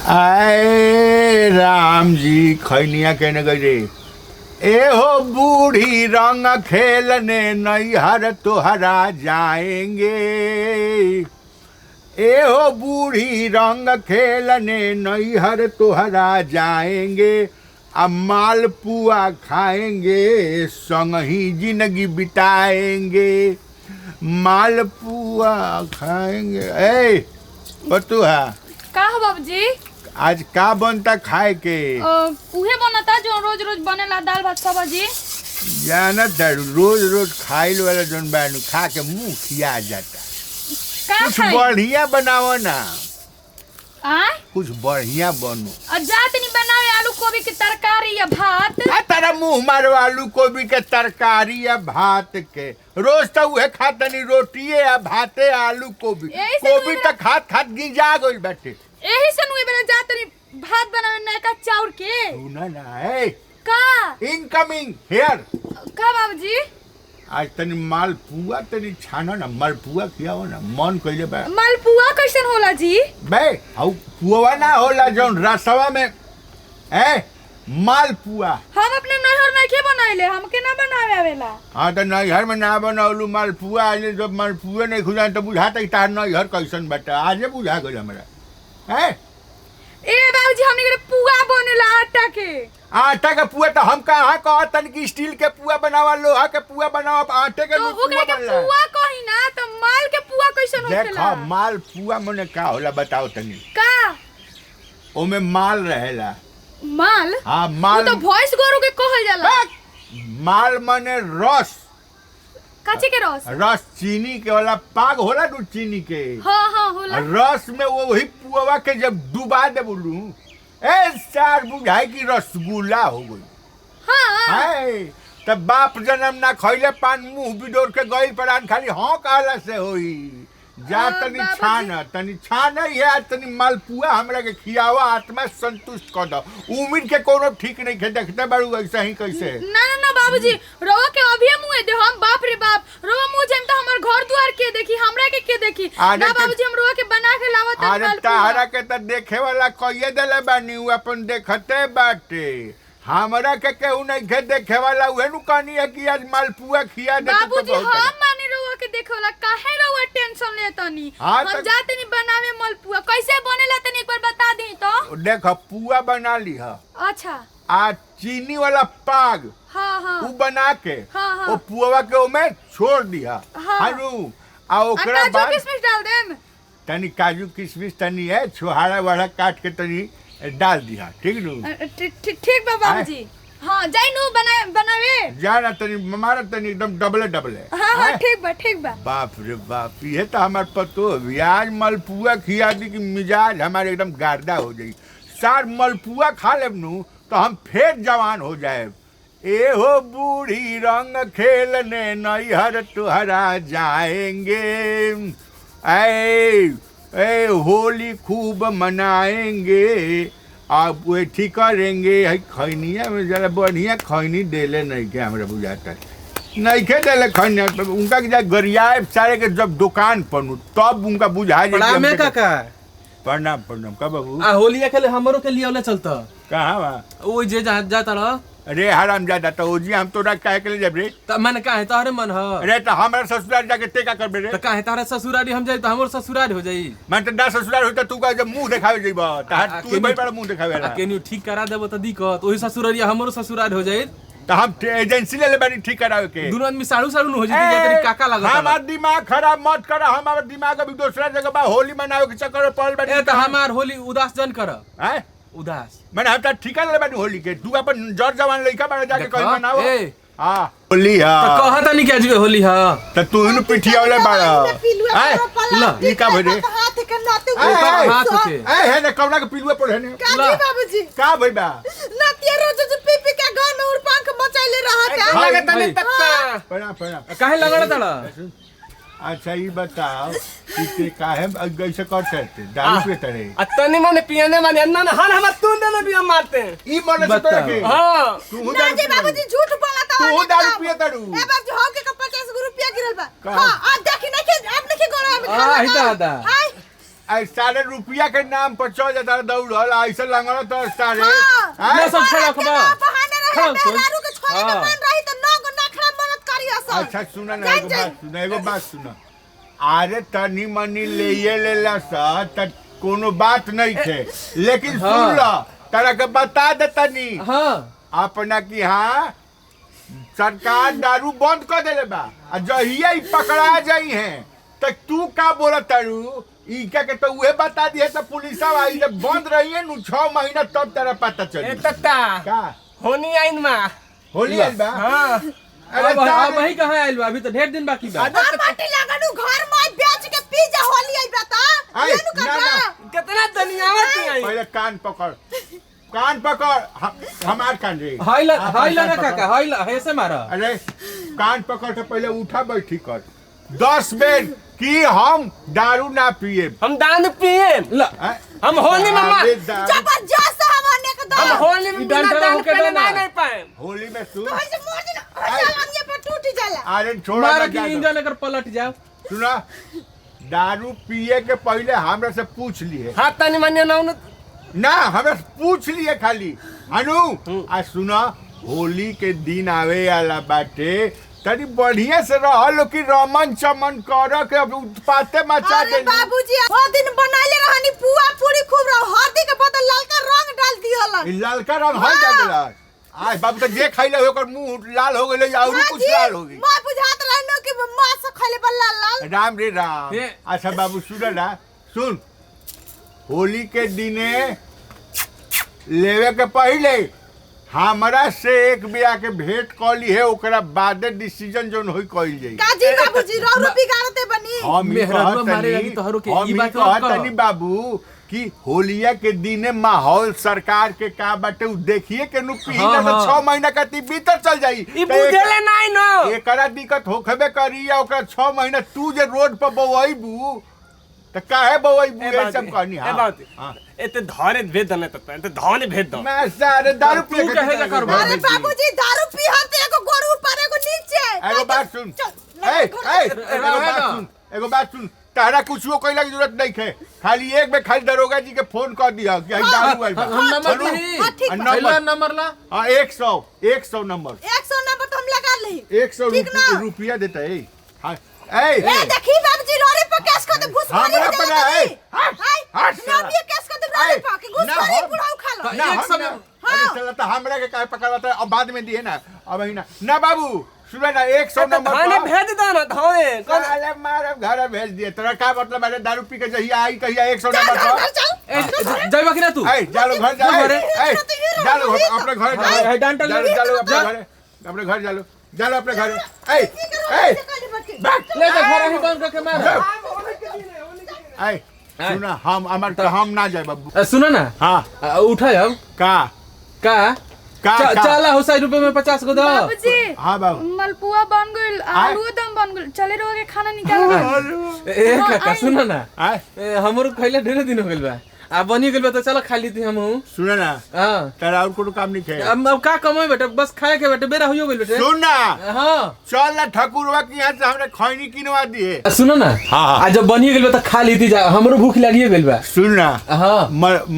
आए राम जी खैनिया कहने गए ए हो बूढ़ी रंग खेलने नैहर तोहरा जाएंगे। ए हो बूढ़ी रंग खेलने नैहर तोहरा जाएंगे। अब मालपुआ खाएंगे संग ही जिंदगी बिताएंगे। मालपुआ खाएंगे। ए बतुआ का हो बाबूजी? आज का बनता खाए के? उहे बनता जो रोज रोज बनेला दाल भात सब्जी। जानत रोज रोज खाइल वाला जौन बानू खा के मुंह खिया जाता। का कुछ खाई? बढ़िया बनाओ ना। कुछ बढ़िया बनो। जात नहीं बनावे आलू गोभी की तरकारी या भात। तारा मुंह मारो आलू गोभी के तरकारी या भात के। रोज तो उहे खातनी रोटी या भाते आलू गोभी। गोभी तो खात खात गिजा गइल बाटे। एही से नुए बेला जात नहीं भात बनावे नयका चाउर के। सुना ना ए का इनकमिंग हियर। का बाबूजी? आज तनी मालपुआ तनी छानो ना। मालपुआ खियाओ ना मन कइले बा। मालपुआ कैसन होला जी? बे हौ पुआ ना होला जौन रसवा में ए मालपुआ। हम अपने नहर नहीं के बनाइले, हमके ना बनावे आवेला। हाँ तो नैहर में ना बनौलू मालपुआ। आज जब मालपुए नहीं खुजा तो बुझाता कि तार नैहर कैसन बाटा। आजे बुझा गइल हमरा। है ए बाबूजी हमनी के पुआ बनेला आटा के। आटा के पुआ तो हम कहाँ कहतन कि स्टील के पुआ बनावा लोहा के पुआ बनावा आटे के तो पुआ बनला। पुआ कही ना तो माल के पुआ कैसन होखेला? देखो माल पुआ मने का होला बताओ तनी। का ओमे माल रहेला। माल? हाँ माल। तो भॉइस गोरु के कहल जाला। माल मने रस। काचे के रस? रस चीनी के वाला पाग होला दू चीनी के। हाँ हाँ होला। रस में वो वही पुआ के जब डुबा दे बोलू ए चार बुझाई की रसगुल्ला हो गई। हाँ तब बाप जन्म ना खैले पान मुंह बिडोर के गइल परान खाली हाँ कहला से होई। जा तनी छान है तनी मालपुआ हमरा के खियावा आत्मा संतुष्ट कर दो। उम्र के कोनो ठीक नहीं खे देखते बारू ऐसा ही कैसे। ना ना ना बाबूजी रोवा के अभी मुंह दे हम बाप रे बाप रोवा मुंह जाम त हमर घर द्वार के देखी हमरा के देखी ना बाबूजी हम रोवा के बना के लावत है। अरे ताहरा के त देखे वाला कहिए देले बानी उ अपन देखते बाटे। हमरा के केहू नहीं के देखे वाला उहे नु कहनी है कि आज मालपुआ खिया दे। बाबूजी हम माने रोवा के देखे वाला काहे रोवा टेंशन लेतनी? हम जाते नहीं बनावे मालपुआ कैसे बनेला तनी एक बार बता दी तो। देख पुआ बना ली है। अच्छा आ चीनी वाला पाग हाँ हाँ उ बना के हाँ वो पुआ के ओमे छोड़ दिया। हारू आ ओकरा बाद काजू किशमिश डाल देम। तनी काजू किशमिश तनी है छोहाड़ा वाला काट के तनी डाल दिया। ठीक नु ठीक बा बाबूजी। हाँ जाई नु बनावे जाना तनी हमारा तनी एकदम डबले। हाँ ठीक बा। बाप रे बाप ये तो हमार पतो आज मलपुआ खिया दी कि मिजाज हमारे एकदम गार्दा हो जाई। सार मलपुआ खा लेब नु तो हम फिर जवान हो जाए। ए हो बूढ़ी रंग खेलने नैहर तुहरा जाएंगे। ए होली खूब मनाएंगे। आप वो ठीक करेंगे। खैनिया में जरा बढ़िया खैनी देले नहीं के हमरा बुझाता नहीं के देले खैनिया उनका के गरियाए सारे के जब दुकान पर तब उनका बुझा जाए। काका प्रणाम का बाबू। होलिया खेले हमरो के लिए वाला चलता कहाँ बा? ओ जे जाता रह। अरे हराम जादा तो ओजी हम तोरा काहे के ले जब रे? त मन काहे तोहरे मन ह। अरे तो हमरा ससुराल जाके ते का करबे रे? त काहे तारा ससुरारी हम जाई त हमर ससुराल हो जाई। मैं तो ना ससुराल होता तू का जब मुंह दिखावे जइबा त तू भाई बड़ा मुंह दिखावे ला। केनु ठीक करा देबो त दिक्कत ओही ससुरारिया हमरो ससुराल हो जाई। तो हम एजेंसी ले बानी ठीक करावे के। दोनों आदमी साड़ू हो जाई तेरी काका लागत। हमार दिमाग खराब मत कर। हमार दिमाग अभी दूसरा जगह बा होली मनावे के चक्कर में पड़ बानी। ए त हमार होली उदास जन कर। हैं उदास मैंने हम ठिका ले बानी होली के। तू अपन जर जवान लइका बारे जाके कहीं मनाओ। ए हां होली हां त कहता नहीं के आजबे होली ह त तू इन पिठियावले बाड़ा। हैं ला ई का भरे हाथ के नाते हाथ के ए है ने कवना के पिलुआ पर है ने काजी बाबूजी का भइबा नातिया रोज जो पीपी के गान और पंख मचाइले रहत है। लगे तनी तक प्रणाम काहे लगड़ तड़ा? अच्छा ये बताओ कि काहे ऐसे करते थे दारू पीते रहे? अतनी माने पियने माने अन्ना ना हम तू ने भी हम मारते हैं। ई मन से तो रखे। हां तू ना जी बाबूजी झूठ बोलता है। तू दारू पिए दारू। ए बाबूजी हो के 50 रुपया गिरल बा। हां आ देखी नहीं के आप नहीं गोरा में हां ही दादा। सारे रुपया के नाम पर चल जाता दौड़ल ऐसे लंगड़ा तो सारे हाँ। ना सब छोड़ा खबा अच्छा सुना ना एगो बात सुना अरे तनी मनी ले सा त कोनो बात नहीं थे लेकिन सुन ला तरह के बता दे तनी हाँ अपना की हाँ सरकार दारू बंद कर देले बा जहिया ही पकड़ा जाई है तो तू का बोला तारू इनका के तो उहे बता दिए तो पुलिस आई जब बंद रही है 6 महीना तब तेरा पता चली तत्ता का होनी आइन मा होली आइल बा हाँ अरे अब वही कहाँ आइल बा अभी तो ढेर दिन बाकी बा कितना दुनियावा की आई पहले कान पकड़ हमार कान रे हाइला ना काका हाइला ऐसे मारा अरे कान पकड़ के पहले उठा बैठी कर 10 बेर कि हम दारू ना पिए हम दान पिए हम होली में हम होली में दान पे नहीं पाए होली में तू टूट जाला अरे छोड़ा मारा ना की इंजन अगर पलट जाओ सुना दारू पिए के पहले हमरा से पूछ लिए हाथ तनी मानियो ना हमरा से पूछ लिए खाली अनु आ सुना होली के दिन आवे वाला बाटे तनी बढ़िया से रहलो कि रमन चमन कर के अब उत्पाते मचा दे बाबूजी वो दिन बनाइले रहनी पुआ पूरी खूब रहो हल्दी के बदल ललका रंग डाल दिहलन ललका रंग हल जा गेला आज बाबू तो जे खइले ओकर मुंह लाल हो गेले और कुछ लाल हो गई मां बुझात रहनो कि मां से खइले बल्ला लाल राम रे राम अच्छा बाबू सुन ना सुन होली के दिने लेवे के पहले हमरा से एक बिया के भेंट कली है ओकरा बादे डिसीजन जोन होई कइल जाई काजी बाबूजी रौ रुपी गारते बनी हम मेहरबान मारे लगी तोहरो के ई बात कहतनी बाबू कि होलिया के दिने माहौल सरकार के का बाटे उ देखिए के नु पीना तो 6 महीना का ती भीतर चल जाई ई बुझेले नहीं नो एकरा दिक्कत होखबे करी या ओकरा 6 महीना तू जे रोड पर बवईबू त काहे बवईबू ये सब कहनी हां एते धरे भेद दने तत एते धने भेद दो मैं सारे दारू पी के कहे कर अरे बाबूजी दारू पी हते एगो गोरू ऊपर एगो नीचे एगो बात सुन एगो बात सुन तारा कुछो कइला की जरूरत नहीं है खाली एक बे खाली दरोगा जी के फोन कर दिया कि आई दारू आइल बा हम नंबर नहीं पहला नंबर ला हां 100 नंबर 100 नंबर तो हम लगा ली 100 रुपया देता है हां ए देखी बाबूजी रोरे पर केस कर दे घुस हमरा पर है हट ना भी केस कर दे रोरे पर के घुस वाली बुढ़ाऊ खा लो ना अरे चला तो हमरा के काहे पकड़वाता अब बाद में दिए ना अब ही ना बाबू सुना ना 100 नंबर धने भेज दो ना धने अरे मारे घर भेज दिए तेरा क्या मतलब है दारू पी के जहिया आई कहिया 100 नंबर पर जाइबा कि ना तू ए जालो घर जा जालो अपने घर है डांटा ले जालो अपने घर जालो अपने घर ए ले जा घर ही बंद करके मार ए सुना हम ना जाए बाबू सुनो ना हां उठा अब का चला हो 100 रुपए में 50 को दो बाबूजी हां बाबू मलपुआ बन गइल आलू दम बन गइल चले रो के खाना निकाल ए काका सुनो ना हमरो खइले ढेर दिन हो गइल बा आ बनी गइल बा तो चलो खा लीती हमहू सुन ना हां तेरा और कोनो काम नहीं है अब का कमाई बेटा बस खाए के बेटा बेरा होयो गइल बेटा सुन ना हां चल ना ठकुरवा के यहां से हमरा खैनी किनवा दिए सुनो ना आ जब बनी गइल बा तो खा लीती जा हमरो भूख लागिए गइल बा सुन ना हां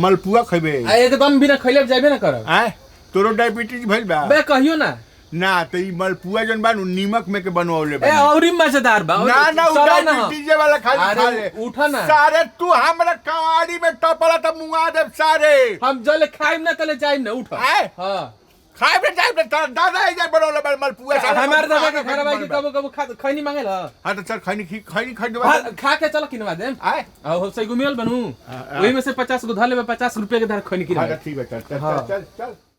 मलपुआ खइबे एकदम बिना खइले जाबे ना करब हैं तोरो डायबिटीज भइल बा बे कहियो ना ना तो ई मलपुआ जन बानू नीमक में के बनवाले बा ए औरी मजेदार बा ना डायबिटीज वाला खाली खा ले उठा ना सारे तू हमरा कवाड़ी में टपला त मुआ दे सारे हम जले खाइम ना तले जाइम ना उठा हां खाए में जाइम ना दादा इधर बनवाले बा मलपुआ हमार दादा के घर भाई कबो खैनी मांगे ला हां तो चल खैनी खरीदवा खा के चलो किनवा देम आए हो सही गुमियल बनू ओही में से 50 को धले में 50 रुपए के धर खैनी किनवा ठीक है चल